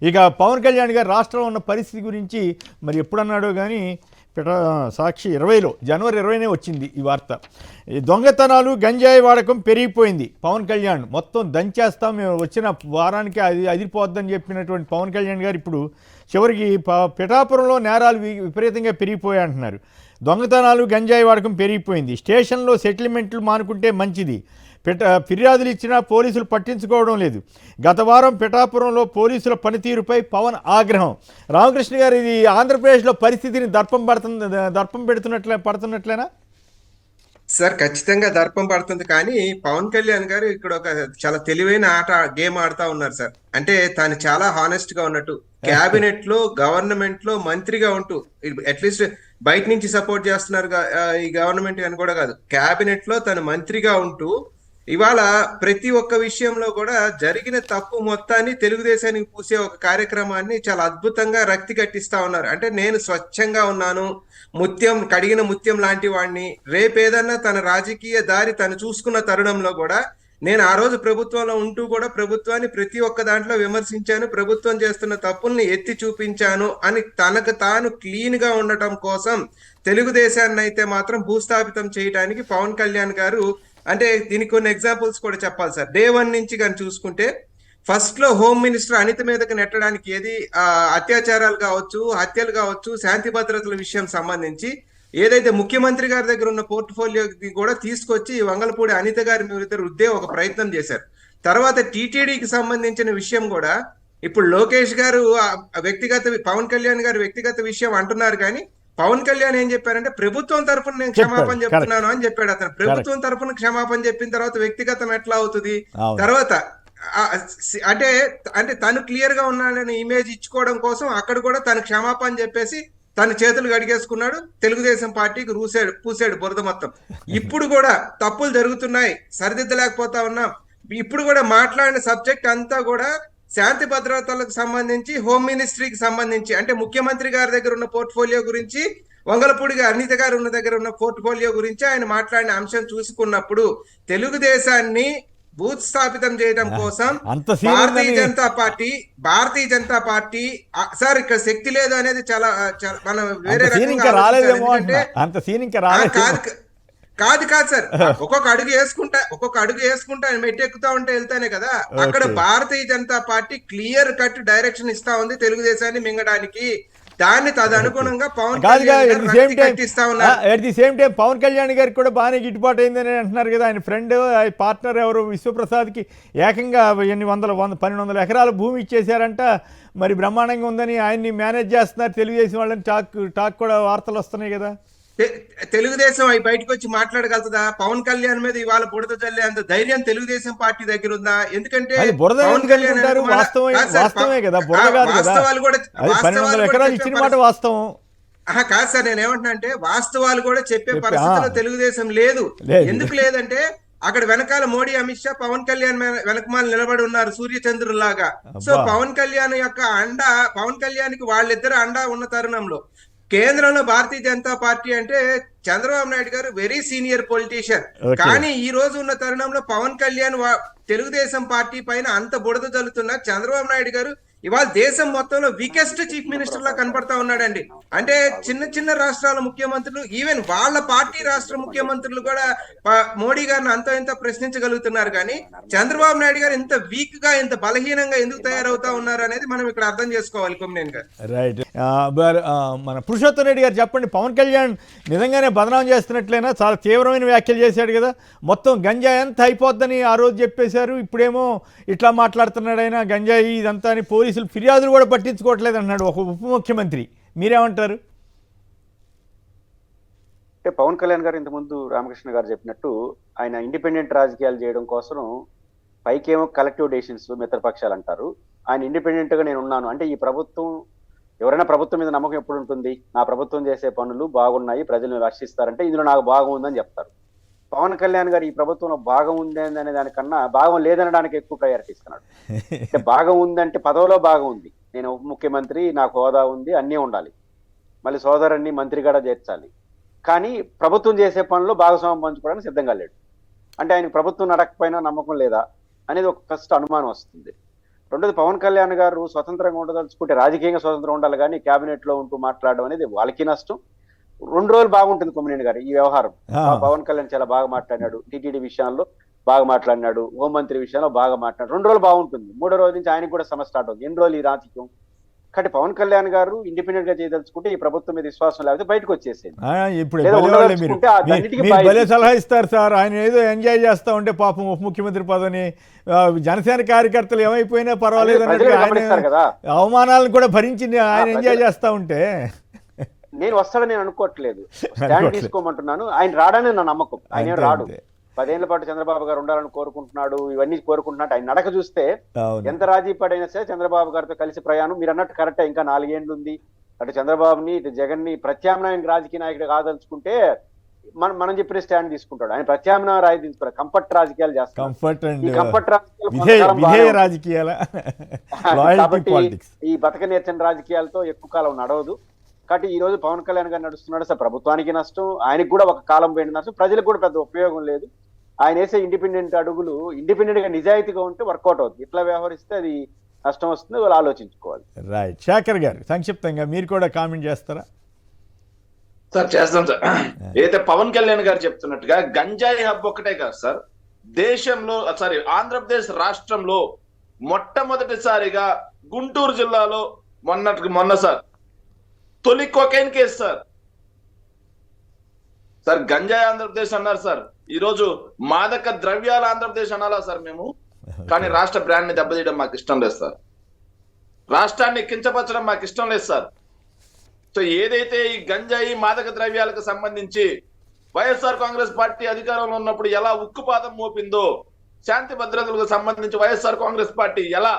ఇక పవన్ కళ్యాణ్ గారు రాష్ట్రంలో ఉన్న పరిస్థితి గురించి మరి ఎప్పుడన్నాడో కానీ సాక్షి 20లో జనవరి 20నే వచ్చింది ఈ వార్త. ఈ దొంగతనాలు గంజాయి వాడకం పెరిగిపోయింది. పవన్ కళ్యాణ్ మొత్తం దంచేస్తాం, మేము వచ్చిన వారానికి అది అదిరిపోద్దని చెప్పినటువంటి పవన్ కళ్యాణ్ గారు ఇప్పుడు చివరికి పిఠాపురంలో నేరాలు విపరీతంగా పెరిగిపోయాయి అంటున్నారు. దొంగతనాలు గంజాయి వాడకం పెరిగిపోయింది, స్టేషన్లో సెటిల్మెంట్లు మానుకుంటే మంచిది, ఫిర్యాదులు ఇచ్చినా పోలీసులు పట్టించుకోవడం లేదు. గత వారం పిఠాపురంలో పోలీసుల పనితీరుపై పవన్ ఆగ్రహం. రామకృష్ణ గారు, ఇది ఆంధ్రప్రదేశ్లో పరిస్థితిని దర్పం పడుతున్నట్లేనా? సార్ ఖచ్చితంగా దర్పం పడుతుంది. కానీ పవన్ కళ్యాణ్ గారు ఇక్కడ ఒక చాలా తెలివైన గేమ్ ఆడుతా ఉన్నారు సార్. అంటే తాను చాలా హానెస్ట్ గా ఉన్నట్టు, క్యాబినెట్ లో గవర్నమెంట్ లో మంత్రిగా ఉంటూ, అట్లీస్ట్ బయట నుంచి సపోర్ట్ చేస్తున్నారు ఈ గవర్నమెంట్ అని కూడా కాదు, క్యాబినెట్ లో తను మంత్రిగా ఉంటూ ఇవాళ ప్రతి ఒక్క విషయంలో కూడా జరిగిన తప్పు మొత్తాన్ని తెలుగుదేశానికి పూసే ఒక కార్యక్రమాన్ని చాలా అద్భుతంగా రక్తి కట్టిస్తా ఉన్నారు. అంటే నేను స్వచ్ఛంగా ఉన్నాను, ముత్యం కడిగిన ముత్యం లాంటి వాడిని, రేపేదన్నా తన రాజకీయ దారి తను చూసుకున్న తరుణంలో కూడా నేను ఆ రోజు ప్రభుత్వంలో ఉంటూ కూడా ప్రభుత్వాన్ని ప్రతి ఒక్క దాంట్లో విమర్శించాను, ప్రభుత్వం చేస్తున్న తప్పుల్ని ఎత్తి చూపించాను అని తనకు తాను క్లీన్ గా ఉండటం కోసం తెలుగుదేశాన్ని అయితే మాత్రం భూస్థాపితం చేయడానికి పవన్ కళ్యాణ్ గారు, అంటే దీనికి కొన్ని ఎగ్జాంపుల్స్ కూడా చెప్పాలి సార్. డే 1 నుంచి కానీ చూసుకుంటే ఫస్ట్ లో హోమ్ మినిస్టర్ అనిత మీదకి నెట్టడానికి ఏది అత్యాచారాలు కావచ్చు, హత్యలు కావచ్చు, శాంతి భద్రతల విషయం సంబంధించి ఏదైతే ముఖ్యమంత్రి గారి దగ్గర ఉన్న పోర్ట్ఫోలియోకి కూడా తీసుకొచ్చి వంగలపూడి అనిత గారి మీద రుద్దే ఒక ప్రయత్నం చేశారు. తర్వాత టీటీడీకి సంబంధించిన విషయం కూడా ఇప్పుడు లోకేష్ గారు పవన్ కళ్యాణ్ గారు వ్యక్తిగత విషయం అంటున్నారు, కానీ పవన్ కళ్యాణ్ ఏం చెప్పారంటే ప్రభుత్వం తరఫున నేను క్షమాపణ చెప్తున్నాను అని చెప్పాడు. అతను ప్రభుత్వం తరఫున క్షమాపణ చెప్పిన తర్వాత వ్యక్తిగతం ఎట్లా అవుతుంది? తర్వాత అంటే అంటే తను క్లియర్ గా ఉన్నాడని ఇమేజ్ ఇచ్చుకోవడం కోసం అక్కడ కూడా తను క్షమాపణ చెప్పేసి తన చేతులు గడిగేసుకున్నాడు, తెలుగుదేశం పార్టీకి పూసాడు బురద మొత్తం. ఇప్పుడు కూడా తప్పులు జరుగుతున్నాయి, సరిదిద్దలేకపోతా ఉన్నాం. ఇప్పుడు కూడా మాట్లాడిన సబ్జెక్ట్ అంతా కూడా శాంతి భద్రతలకు సంబంధించి, హోమ్ మినిస్ట్రీకి సంబంధించి, అంటే ముఖ్యమంత్రి గారి దగ్గర ఉన్న పోర్ట్ఫోలియో గురించి, వంగలపూడి అనిత గారు ఉన్న దగ్గర ఉన్న పోర్ట్ఫోలియో గురించి ఆయన మాట్లాడిన అంశం చూసుకున్నప్పుడు తెలుగుదేశాన్ని భూస్థాపితం చేయడం కోసం భారతీయ జనతా పార్టీ సార్ ఇక్కడ శక్తి లేదు అనేది చాలా మనం వేరే రకంగా కాదు సార్. ఒక్కొక్క అడుగు వేసుకుంటా మెట్టెక్కుతా ఉంటే వెళ్తానే కదా. అక్కడ Bharatiya Janata Party clear cut direction ఇస్తా ఉంది తెలుగుదేశాన్ని మింగడానికి. దాన్ని తదనుగుణంగా పవన్ పవన్ కళ్యాణ్ గారికి కూడా బాగానే గిట్టుబాటు అయిందని అంటున్నారు కదా. ఆయన ఫ్రెండ్ పార్ట్నర్ ఎవరు విశ్వప్రసాద్ కి ఏకంగా 1200 ఎకరాల భూమి ఇచ్చేశారంట. మరి బ్రహ్మాండంగా ఉందని ఆయన్ని మేనేజ్ చేస్తున్నారు తెలుగుదేశం వాళ్ళని టాక్ కూడా వార్తలు వస్తున్నాయి కదా. తెలుగుదేశం అవి బయటకు వచ్చి మాట్లాడగలుగుతుందా? పవన్ కళ్యాణ్ మీద ఇవాళ బురద చల్లే అంత ధైర్యం తెలుగుదేశం పార్టీ దగ్గర ఉందా? ఎందుకంటే పవన్ కళ్యాణ్ కాదు సార్, నేను ఏమంటున్నా అంటే వాస్తవాలు కూడా చెప్పే పరిస్థితిలో తెలుగుదేశం లేదు. ఎందుకు లేదంటే అక్కడ వెనకాల మోడీ, అమిత్ షా, పవన్ కళ్యాణ్ వెనకమాల నిలబడి ఉన్నారు సూర్యచంద్రులాగా. సో పవన్ కళ్యాణ్ యొక్క అండ, పవన్ కళ్యాణ్ కి వాళ్ళిద్దరు అండ ఉన్న తరుణంలో కేంద్రంలో భారతీయ జనతా పార్టీ అంటే చంద్రబాబు నాయుడు గారు వెరీ సీనియర్ పొలిటీషియన్. కానీ ఈ రోజు ఉన్న తరుణంలో పవన్ కళ్యాణ్ తెలుగుదేశం పార్టీ పైన అంత బుడద జల్లుతున్న చంద్రబాబు నాయుడు గారు ఇవాళ దేశం మొత్తంలో వీకెస్ట్ చీఫ్ మినిస్టర్ లా కనపడతా ఉన్నాడండి. అంటే చిన్న రాష్ట్రాల ముఖ్యమంత్రులు, ఈవెన్ వాళ్ళ పార్టీ రాష్ట్ర ముఖ్యమంత్రులు కూడా మోడీ గారిని అంత ఇంత ప్రశ్నించగలుగుతున్నారు. కానీ చంద్రబాబు నాయుడు గారు ఇంత వీక్ గా, ఇంత బలహీనంగా ఎందుకు తయారవుతా ఉన్నారు అనేది మనం ఇక్కడ అర్థం చేసుకోవాలి. కొమ్మినేని గారు రైట్. మన పురుషోత్తం రెడ్డి గారు చెప్పండి, పవన్ కళ్యాణ్ నిజంగానే బదనాం చేస్తున్నట్లయినా చాలా తీవ్రమైన వ్యాఖ్యలు చేశాడు కదా. మొత్తం గంజాయి అంతా అయిపోద్దని ఆ రోజు చెప్పేశారు, ఇప్పుడేమో ఇట్లా మాట్లాడుతున్నాడు ఆయన. గంజాయి ఇదంతా అని పోలీసులు ఫిర్యాదులు కూడా పట్టించుకోవట్లేదు అన్నాడు ఒక ఉప ముఖ్యమంత్రి. మీరేమంటారు? అంటే పవన్ కళ్యాణ్ గారు ఇంతకుముందు రామకృష్ణ గారు చెప్పినట్టు ఆయన ఇండిపెండెంట్ రాజకీయాలు చేయడం కోసం పైకేమో కలెక్టివ్ డెసిషన్స్ మిత్రపక్షాలు అంటారు, ఆయన ఇండిపెండెంట్ గా నేను ఉన్నాను అంటే, ఈ ప్రభుత్వం ఎవరైనా ప్రభుత్వం మీద నమ్మకం ఎప్పుడు ఉంటుంది? నా ప్రభుత్వం చేసే పనులు బాగున్నాయి, ప్రజలను రక్షిస్తారంటే ఇందులో నాకు భాగం ఉందని చెప్తారు. పవన్ కళ్యాణ్ గారు ఈ ప్రభుత్వంలో భాగం ఉంది అనే దానికన్నా భాగం లేదనడానికి ఎక్కువ ప్రయారిటీ ఇస్తున్నాడు. అంటే భాగం ఉందంటే పదవిలో భాగం ఉంది, నేను ఉప ముఖ్యమంత్రి, నాకు హోదా ఉంది, అన్నీ ఉండాలి, మళ్ళీ సోదరుణ్ణి మంత్రి కూడా చేర్చాలి, కానీ ప్రభుత్వం చేసే పనుల్లో భాగస్వామ్యం పంచుకోవడానికి సిద్ధంగా లేడు. అంటే ఆయన ప్రభుత్వం నడకపోయినా నమ్మకం లేదా అనేది ఒక ఫస్ట్ అనుమానం వస్తుంది. రెండోది పవన్ కళ్యాణ్ గారు స్వతంత్రంగా ఉండదలుచుకుంటే రాజకీయంగా స్వతంత్రం ఉండాలి కానీ కేబినెట్ లో ఉంటూ మాట్లాడడం అనేది వాళ్ళకి నష్టం. 2 రోజులు బాగుంటుంది కొమ్మినేని గారు ఈ వ్యవహారం. పవన్ కళ్యాణ్ చాలా బాగా మాట్లాడినాడు, టీటీడీ విషయాల్లో బాగా మాట్లాడినాడు, హోంమంత్రి విషయంలో బాగా మాట్లాడాడు. 2 రోజులు బాగుంటుంది, 3వ రోజు నుంచి ఆయనకు కూడా సమస్య స్టార్ట్ అవుతుంది. ఎన్ని రోజులు ఈ రాజకీయం? కాబట్టి పవన్ కళ్యాణ్ గారు ఇండిపెండెంట్ గా చేయదలుచుకుంటే ఈ ప్రభుత్వం మీద విశ్వాసం లేకపోతే బయటకు వచ్చేసేది. ఇప్పుడు లేదా భలే వాళ్ళే మీరు అన్నిటికీ మీరు భలే సలహా ఇస్తారు సార్. ఆయన ఏదో ఎంజాయ్ చేస్తా ఉంటే పాపం ఉప ముఖ్యమంత్రి పదవిని జనసేన కార్యకర్తలు ఏమైపోయినా పర్వాలేదు ప్రజలు అన్నట్టు గమనిస్తారు కదా. అవమానాలను కూడా భరించి ఆయన ఎంజాయ్ చేస్తా ఉంటే నేను వస్తాడని నేను అనుకోవట్లేదు, స్టాండ్ తీసుకోమంటున్నాను. ఆయన రాడని నా నమ్మకం. ఆయన ఏం రాడు. 10 ఏళ్ల పాటు చంద్రబాబు గారు ఉండాలని కోరుకుంటున్నాడు, ఇవన్నీ కోరుకుంటున్నాడు. ఆయన నడక చూస్తే ఎంత రాజీ పడైనా సరే చంద్రబాబు గారితో కలిసి ప్రయాణం. మీరు అన్నట్టు కరెక్టే, ఇంకా 4 ఏళ్ళు ఉంది. అటు చంద్రబాబుని ఇటు జగన్ ని ప్రత్యామ్నాయం రాజకీయ నాయకుడు కాదలుచుకుంటే మనం చెప్పిన స్టాండ్ తీసుకుంటాడు. ఆయన ప్రత్యామ్నాయ రాజకీయం తీసుకుంటారు, కంఫర్ట్ రాజకీయాలు చేస్తారు. కంఫర్ట్ రాజకీయాల కాబట్టి ఈ బతక నేర్చిన రాజకీయాలతో ఎక్కువ కాలం నడవదు. కాబట్టి ఈ రోజు పవన్ కళ్యాణ్ గారు నడుస్తున్నాడు సార్, ప్రభుత్వానికి నష్టం, ఆయనకు కూడా ఒక కాలం పోయిన నష్టం, ప్రజలకు కూడా పెద్ద ఉపయోగం లేదు. ఆయన వేసే ఇండిపెండెంట్ అడుగులు ఇండిపెండెంట్ గా నిజాయితీగా ఉంటే వర్కౌట్ అవుతుంది. ఇట్లా వ్యవహరిస్తే అది నష్టం వస్తుంది, వాళ్ళు ఆలోచించుకోవాలి. రైట్. శేఖర్ గారు సంక్షిప్తంగా మీరు కూడా కామెంట్ చేస్తారా? సార్ చేస్తాం సార్. అయితే పవన్ కళ్యాణ్ గారు చెప్తున్నట్టుగా గంజాయి హబ్ ఒకటే కాదు సార్, దేశంలో ఆంధ్రప్రదేశ్ రాష్ట్రంలో మొట్టమొదటిసారిగా గుంటూరు జిల్లాలో మొన్న సార్ తొలి కొకైన్ కేసు సార్ గంజాయి ఆంధ్రప్రదేశ్ అన్నారు సార్. ఈ రోజు మాదక ద్రవ్యాల ఆంధ్రప్రదేశ్ అనాలా సార్ మేము? కానీ రాష్ట్ర బ్రాండ్ ని దెబ్బతీయడం మాకు ఇష్టం లేదు సార్, రాష్ట్రాన్ని కించపరచడం మాకు ఇష్టం లేదు సార్. సో ఏదైతే ఈ గంజాయి మాదక ద్రవ్యాలకు సంబంధించి వైఎస్ఆర్ కాంగ్రెస్ పార్టీ అధికారంలో ఉన్నప్పుడు ఎలా ఉక్కుపాదం మోపిందో, శాంతి భద్రతలకు సంబంధించి వైఎస్ఆర్ కాంగ్రెస్ పార్టీ ఎలా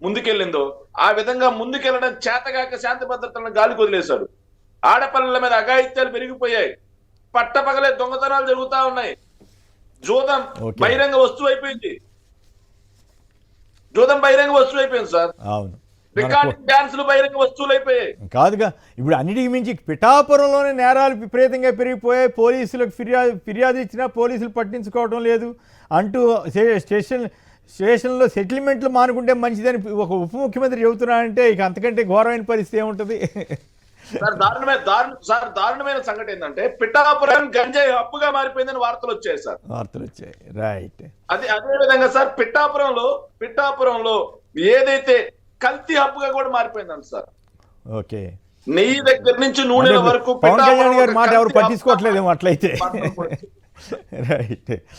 ముందుకెళ్ళిందో ఆ విధంగా ముందుకెళ్ళడం చేతగాక శాంతి భద్రతలను గాలికి వదిలేశాడు. ఆడపిల్లల మీద అఘాయిత్యాలు పెరిగిపోయాయి, పట్టపగలే దొంగతనాలు జరుగుతా ఉన్నాయి, జూదం బహిరంగ వస్తువు అయిపోయింది, సార్. అవును, రికార్డింగ్ డాన్సులు బహిరంగ వస్తువులు అయిపోయాయి. కాదుగా, ఇప్పుడు అన్నిటికి మించి పిఠాపురంలోనే నేరాలు విపరీతంగా పెరిగిపోయాయి. పోలీసులకు ఫిర్యాదు ఇచ్చినా పోలీసులు పట్టించుకోవడం లేదు అంటూ స్టేషన్లో సెటిల్మెంట్లు మానుకుంటే మంచిదని ఒక ఉప ముఖ్యమంత్రి చెబుతున్నారంటే ఇక అంతకంటే ఘోరమైన పరిస్థితి ఏముంటుంది? దారుణమైన సంఘటన ఏంటంటే పిఠాపురం గంజాయి హప్పుగా మారిపోయిందని వార్తలు వచ్చాయి సార్. రైట్. అదే విధంగా సార్ పిఠాపురంలో ఏదైతే కల్తీ హప్పుగా కూడా మారిపోయిందంట సార్. ఓకే. నెయ్యి దగ్గర నుంచి నూనెల వరకు పవన్ కళ్యాణ్ గారి మాట ఎవరు పట్టించుకోవట్లేదేమో అట్లయితే. రైట్.